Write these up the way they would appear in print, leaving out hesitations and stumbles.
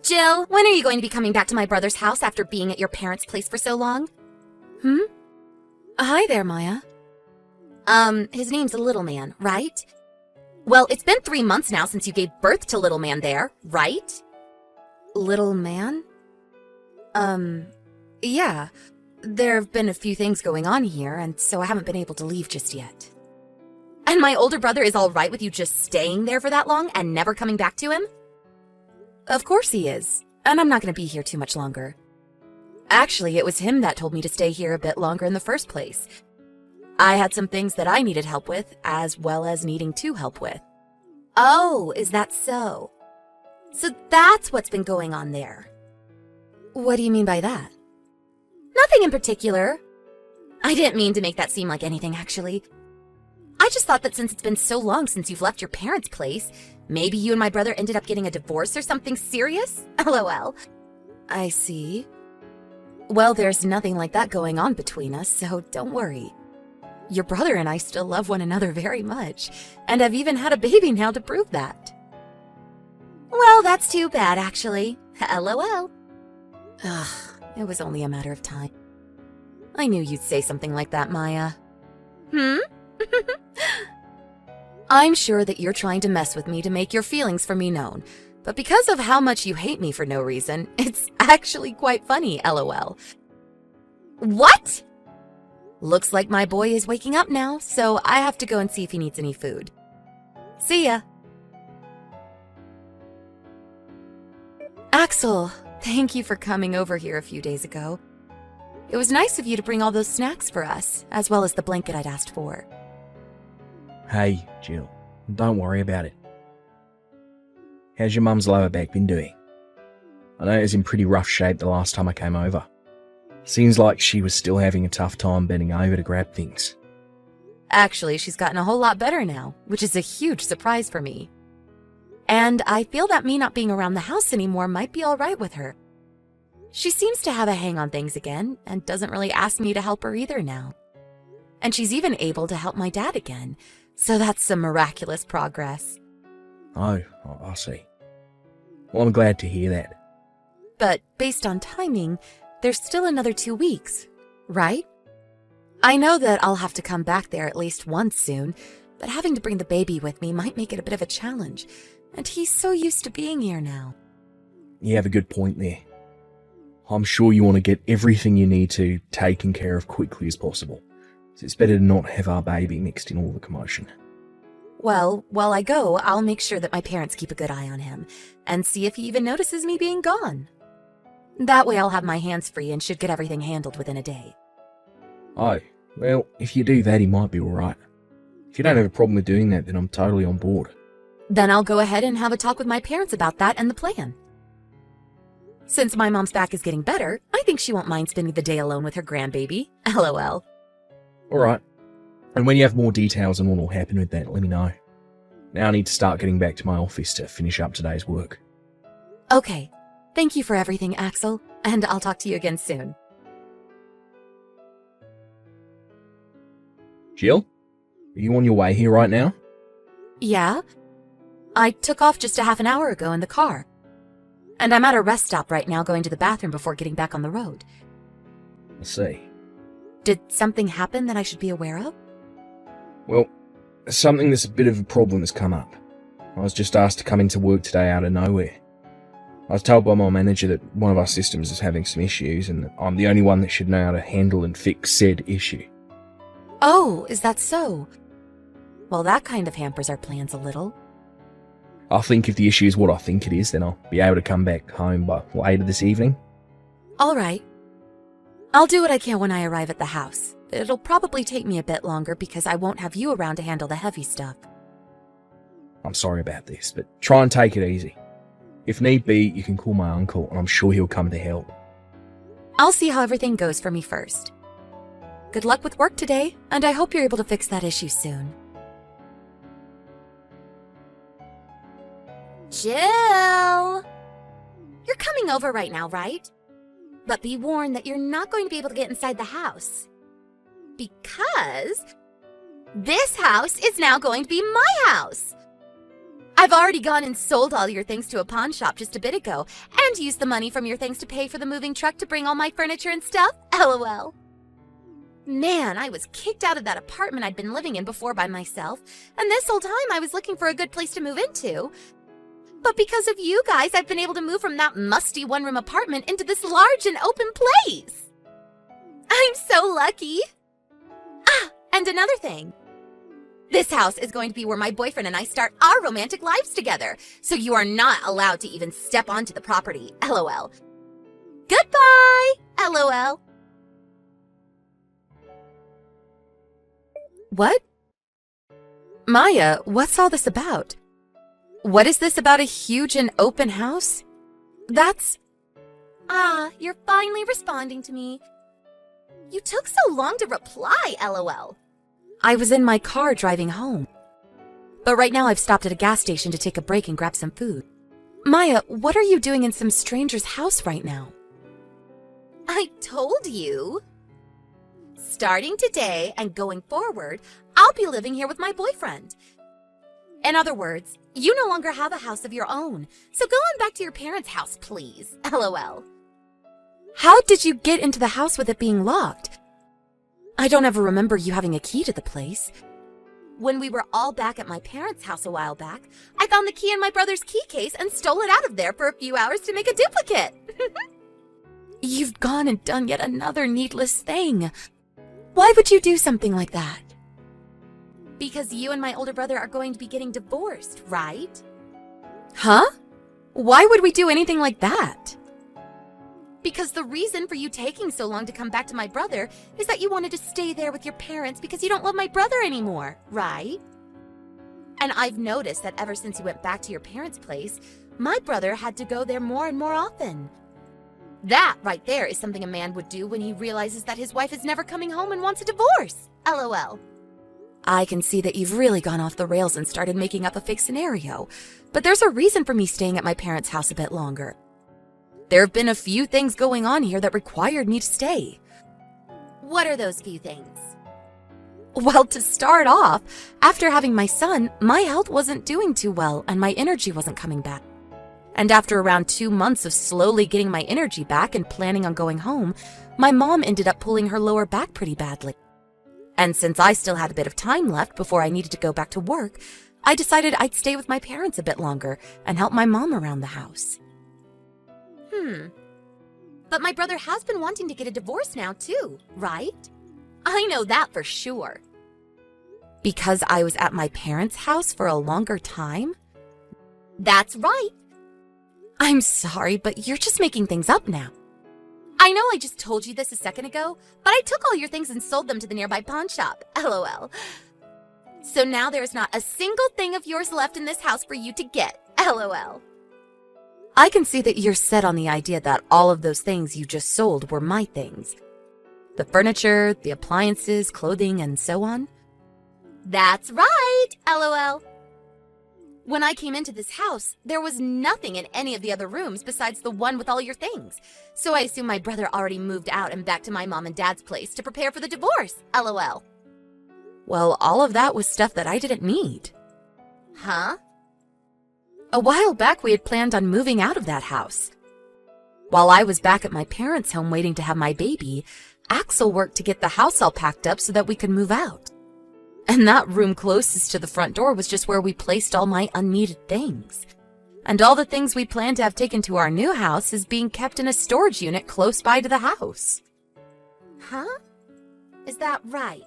Jill, when are you going to be coming back to my brother's house after being at your parents' place for so long? Hi there, Maya. His name's Little Man, right? Well, it's been 3 months now since you gave birth to Little Man there, right? Little Man? Yeah. There have been a few things going on here, and so I haven't been able to leave just yet. And my older brother is all right with you just staying there for that long and never coming back to him? Of course he is, and I'm not going to be here too much longer. Actually, it was him that told me to stay here a bit longer in the first place. I had some things that I needed help with, as well as needing to help with. Oh, is that so? So that's what's been going on there. What do you mean by that? Nothing in particular. I didn't mean to make that seem like anything, actually. I just thought that since it's been so long since you've left your parents' place, maybe you and my brother ended up getting a divorce or something serious? LOL. I see. Well, there's nothing like that going on between us, so don't worry. Your brother and I still love one another very much, and have even had a baby now to prove that. Well, that's too bad, actually. LOL. Ugh, it was only a matter of time. I knew you'd say something like that, Maya. I'm sure that you're trying to mess with me to make your feelings for me known, but because of how much you hate me for no reason, it's actually quite funny, LOL. What? Looks like my boy is waking up now, so I have to go and see if he needs any food. See ya. Axel, thank you for coming over here a few days ago. It was nice of you to bring all those snacks for us, as well as the blanket I'd asked for. Hey, Jill, don't worry about it. How's your mum's lower back been doing? I know it was in pretty rough shape the last time I came over. Seems like she was still having a tough time bending over to grab things. Actually, she's gotten a whole lot better now, which is a huge surprise for me. And I feel that me not being around the house anymore might be all right with her. She seems to have a hang on things again, and doesn't really ask me to help her either now. And she's even able to help my dad again, so that's some miraculous progress. Oh, I see. Well, I'm glad to hear that. But based on timing, there's still another 2 weeks, right? I know that I'll have to come back there at least once soon, but having to bring the baby with me might make it a bit of a challenge, and he's so used to being here now. You have a good point there. I'm sure you want to get everything you need to taken care of quickly as possible, so it's better to not have our baby mixed in all the commotion. Well, while I go, I'll make sure that my parents keep a good eye on him, and see if he even notices me being gone. That way I'll have my hands free and should get everything handled within a day. Oh, well, if you do that, he might be alright. If you don't have a problem with doing that, then I'm totally on board. Then I'll go ahead and have a talk with my parents about that and the plan. Since my mom's back is getting better, I think she won't mind spending the day alone with her grandbaby. LOL. Alright. And when you have more details on what will happen with that, let me know. Now I need to start getting back to my office to finish up today's work. Okay. Thank you for everything, Axel, and I'll talk to you again soon. Jill? Are you on your way here right now? Yeah? I took off just a half an hour ago in the car. And I'm at a rest stop right now going to the bathroom before getting back on the road. I see. Did something happen that I should be aware of? Well, something that's a bit of a problem has come up. I was just asked to come into work today out of nowhere. I was told by my manager that one of our systems is having some issues and that I'm the only one that should know how to handle and fix said issue. Oh, is that so? Well, that kind of hampers our plans a little. I think if the issue is what I think it is, then I'll be able to come back home by later this evening. All right. I'll do what I can when I arrive at the house. It'll probably take me a bit longer because I won't have you around to handle the heavy stuff. I'm sorry about this, but try and take it easy. If need be, you can call my uncle and I'm sure he'll come to help. I'll see how everything goes for me first. Good luck with work today, and I hope you're able to fix that issue soon. Jill! You're coming over right now, right? But be warned that you're not going to be able to get inside the house. Because this house is now going to be my house. I've already gone and sold all your things to a pawn shop just a bit ago, and used the money from your things to pay for the moving truck to bring all my furniture and stuff. LOL. Man, I was kicked out of that apartment I'd been living in before by myself, and this whole time I was looking for a good place to move into. But because of you guys, I've been able to move from that musty one-room apartment into this large and open place. I'm so lucky. And another thing. This house is going to be where my boyfriend and I start our romantic lives together, so you are not allowed to even step onto the property. LOL. Goodbye. LOL. What? Maya, what's all this about? What is this about a huge and open house? That's... you're finally responding to me. You took so long to reply, LOL. I was in my car driving home. But right now I've stopped at a gas station to take a break and grab some food. Maya, what are you doing in some stranger's house right now? I told you. Starting today and going forward, I'll be living here with my boyfriend. In other words, you no longer have a house of your own, so go on back to your parents' house, please. LOL. How did you get into the house with it being locked? I don't ever remember you having a key to the place. When we were all back at my parents' house a while back, I found the key in my brother's key case and stole it out of there for a few hours to make a duplicate. You've gone and done yet another needless thing. Why would you do something like that? Because you and my older brother are going to be getting divorced, right? Huh? Why would we do anything like that? Because the reason for you taking so long to come back to my brother is that you wanted to stay there with your parents because you don't love my brother anymore, right? And I've noticed that ever since you went back to your parents' place, my brother had to go there more and more often. That right there is something a man would do when he realizes that his wife is never coming home and wants a divorce. LOL. I can see that you've really gone off the rails and started making up a fake scenario, but there's a reason for me staying at my parents' house a bit longer. There have been a few things going on here that required me to stay. What are those few things? Well, to start off, after having my son, my health wasn't doing too well and my energy wasn't coming back. And after around 2 months of slowly getting my energy back and planning on going home, my mom ended up pulling her lower back pretty badly. And since I still had a bit of time left before I needed to go back to work, I decided I'd stay with my parents a bit longer and help my mom around the house. But my brother has been wanting to get a divorce now too, right? I know that for sure. Because I was at my parents' house for a longer time? That's right. I'm sorry, but you're just making things up now. I know I just told you this a second ago, but I took all your things and sold them to the nearby pawn shop. LOL. So now there's not a single thing of yours left in this house for you to get. LOL. I can see that you're set on the idea that all of those things you just sold were my things. The furniture, the appliances, clothing, and so on. That's right, LOL. When I came into this house, there was nothing in any of the other rooms besides the one with all your things. So I assume my brother already moved out and back to my mom and dad's place to prepare for the divorce, LOL. Well, all of that was stuff that I didn't need. Huh? A while back, we had planned on moving out of that house. While I was back at my parents' home waiting to have my baby, Axel worked to get the house all packed up so that we could move out. And that room closest to the front door was just where we placed all my unneeded things. And all the things we planned to have taken to our new house is being kept in a storage unit close by to the house. Huh? Is that right?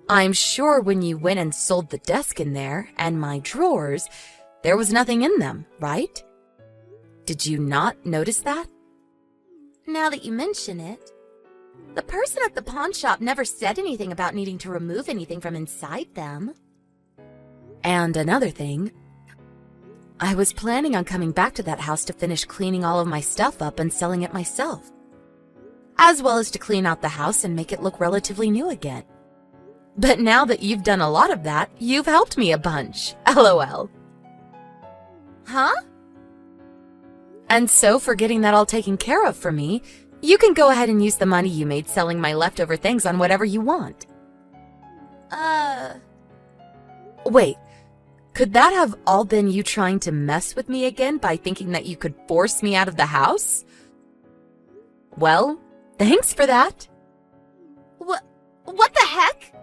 I'm sure when you went and sold the desk in there and my drawers, there was nothing in them, right? Did you not notice that? Now that you mention it, the person at the pawn shop never said anything about needing to remove anything from inside them. And another thing, I was planning on coming back to that house to finish cleaning all of my stuff up and selling it myself, as well as to clean out the house and make it look relatively new again. But now that you've done a lot of that, you've helped me a bunch, LOL. Huh? And so for getting that all taken care of for me, you can go ahead and use the money you made selling my leftover things on whatever you want. Wait, Could that have all been you trying to mess with me again by thinking that you could force me out of the house? Well, thanks for that. What the heck?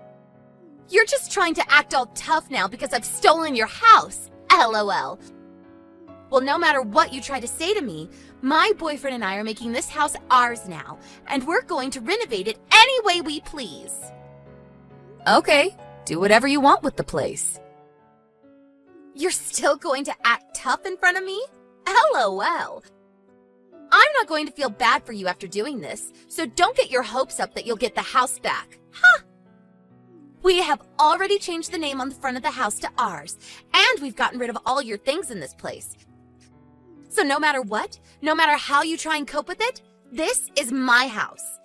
You're just trying to act all tough now because I've stolen your house. LOL. Well, no matter what you try to say to me, my boyfriend and I are making this house ours now, and we're going to renovate it any way we please. Okay, do whatever you want with the place. You're still going to act tough in front of me? LOL. I'm not going to feel bad for you after doing this, so don't get your hopes up that you'll get the house back. Huh? We have already changed the name on the front of the house to ours, and we've gotten rid of all your things in this place. So no matter what, no matter how you try and cope with it, this is my house.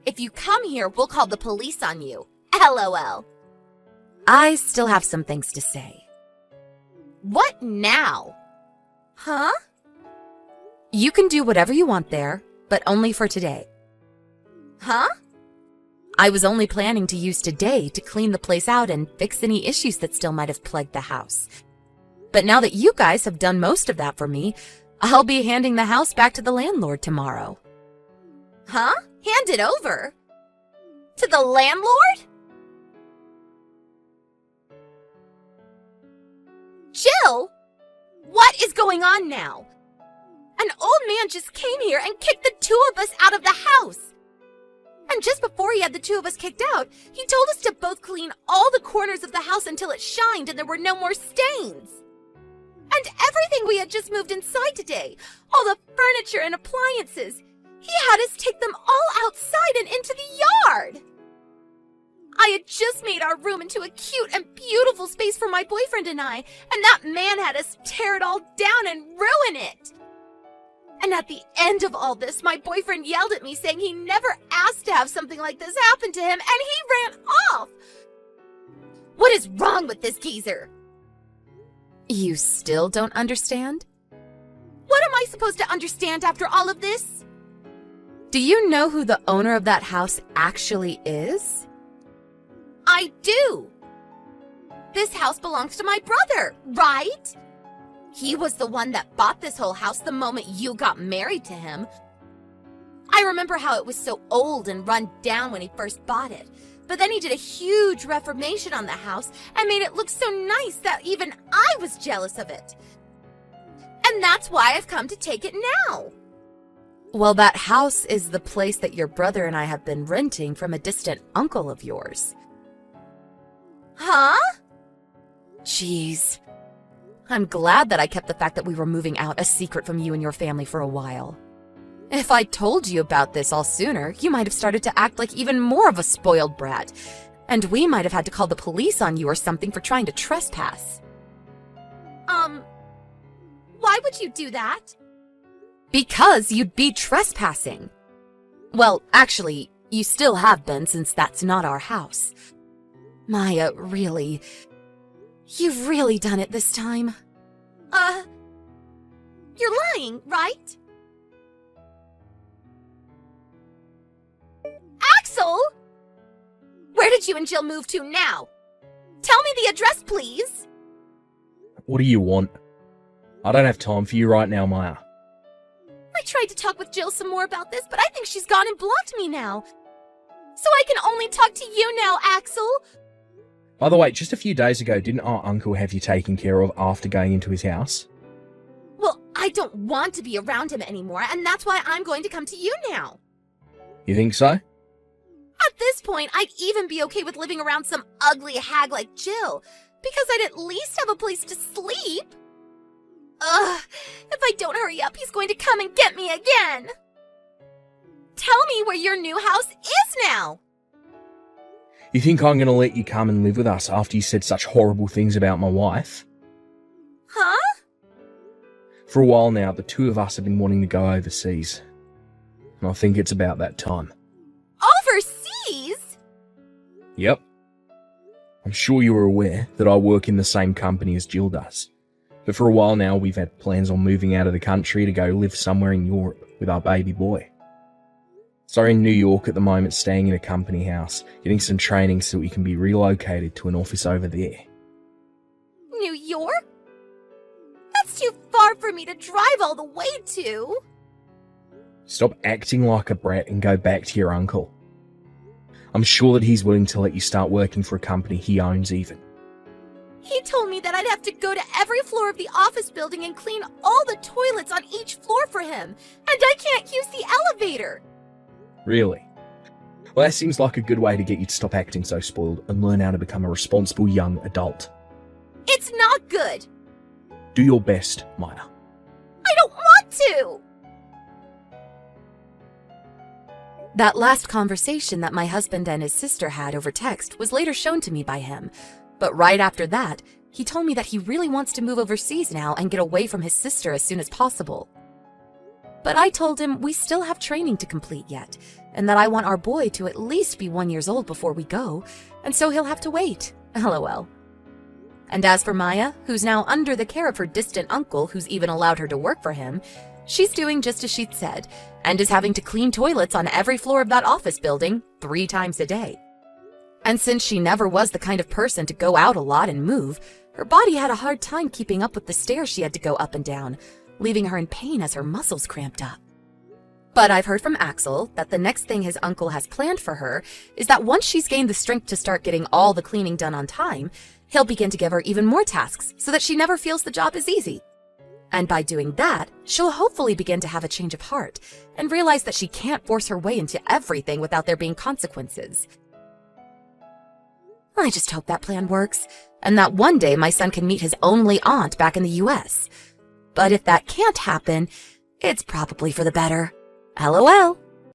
If you come here, we'll call the police on you. LOL. I still have some things to say. What now? Huh? You can do whatever you want there, but only for today. Huh? I was only planning to use today to clean the place out and fix any issues that still might have plagued the house. But now that you guys have done most of that for me, I'll be handing the house back to the landlord tomorrow. Huh? Hand it over? To the landlord? Jill! What is going on now? An old man just came here and kicked the two of us out of the house. And just before he had the two of us kicked out, he told us to both clean all the corners of the house until it shined and there were no more stains. And everything we had just moved inside today, all the furniture and appliances, he had us take them all outside and into the yard. I had just made our room into a cute and beautiful space for my boyfriend and I, and that man had us tear it all down and ruin it. And at the end of all this, my boyfriend yelled at me saying he never asked to have something like this happen to him, and he ran off. What is wrong with this geezer? You still don't understand? What am I supposed to understand after all of this? Do you know who the owner of that house actually is? I do. This house belongs to my brother, right? He was the one that bought this whole house the moment you got married to him. I remember how it was so old and run down when he first bought it, but then he did a huge reformation on the house and made it look so nice that even I was jealous of it. And that's why I've come to take it now. Well, that house is the place that your brother and I have been renting from a distant uncle of yours. Huh? Jeez. I'm glad that I kept the fact that we were moving out a secret from you and your family for a while. If I'd told you about this all sooner, you might have started to act like even more of a spoiled brat, and we might have had to call the police on you or something for trying to trespass. Why would you do that? Because you'd be trespassing. Well, actually, you still have been since that's not our house. Maya, really... You've really done it this time. You're lying, right? Axel! Where did you and Jill move to now? Tell me the address, please. What do you want? I don't have time for you right now, Maya. I tried to talk with Jill some more about this, but I think she's gone and blocked me now. So I can only talk to you now, Axel. By the way, just a few days ago, didn't our uncle have you taken care of after going into his house? Well, I don't want to be around him anymore, and that's why I'm going to come to you now. You think so? At this point, I'd even be okay with living around some ugly hag like Jill, because I'd at least have a place to sleep. Ugh, if I don't hurry up, he's going to come and get me again. Tell me where your new house is now. You think I'm going to let you come and live with us after you said such horrible things about my wife? Huh? For a while now, the two of us have been wanting to go overseas. And I think it's about that time. Overseas? Yep. I'm sure you are aware that I work in the same company as Jill does. But for a while now, we've had plans on moving out of the country to go live somewhere in Europe with our baby boy. So we're in New York at the moment, staying in a company house, getting some training so we can be relocated to an office over there. York? That's too far for me to drive all the way to. Stop acting like a brat and go back to your uncle. I'm sure that he's willing to let you start working for a company he owns even. He told me that I'd have to go to every floor of the office building and clean all the toilets on each floor for him, and I can't use the elevator. Really? Well, that seems like a good way to get you to stop acting so spoiled and learn how to become a responsible young adult. It's not good. Do your best, Maya. I don't want to. That last conversation that my husband and his sister had over text was later shown to me by him. But right after that, he told me that he really wants to move overseas now and get away from his sister as soon as possible. But I told him we still have training to complete yet, and that I want our boy to at least be 1 year old before we go, and so he'll have to wait. LOL. And as for Maya, who's now under the care of her distant uncle who's even allowed her to work for him, she's doing just as she'd said, and is having to clean toilets on every floor of that office building 3 times a day. And since she never was the kind of person to go out a lot and move, her body had a hard time keeping up with the stairs she had to go up and down, leaving her in pain as her muscles cramped up. But I've heard from Axel that the next thing his uncle has planned for her is that once she's gained the strength to start getting all the cleaning done on time, he'll begin to give her even more tasks so that she never feels the job is easy. And by doing that, she'll hopefully begin to have a change of heart and realize that she can't force her way into everything without there being consequences. I just hope that plan works, and that one day my son can meet his only aunt back in the US. But if that can't happen, it's probably for the better. LOL.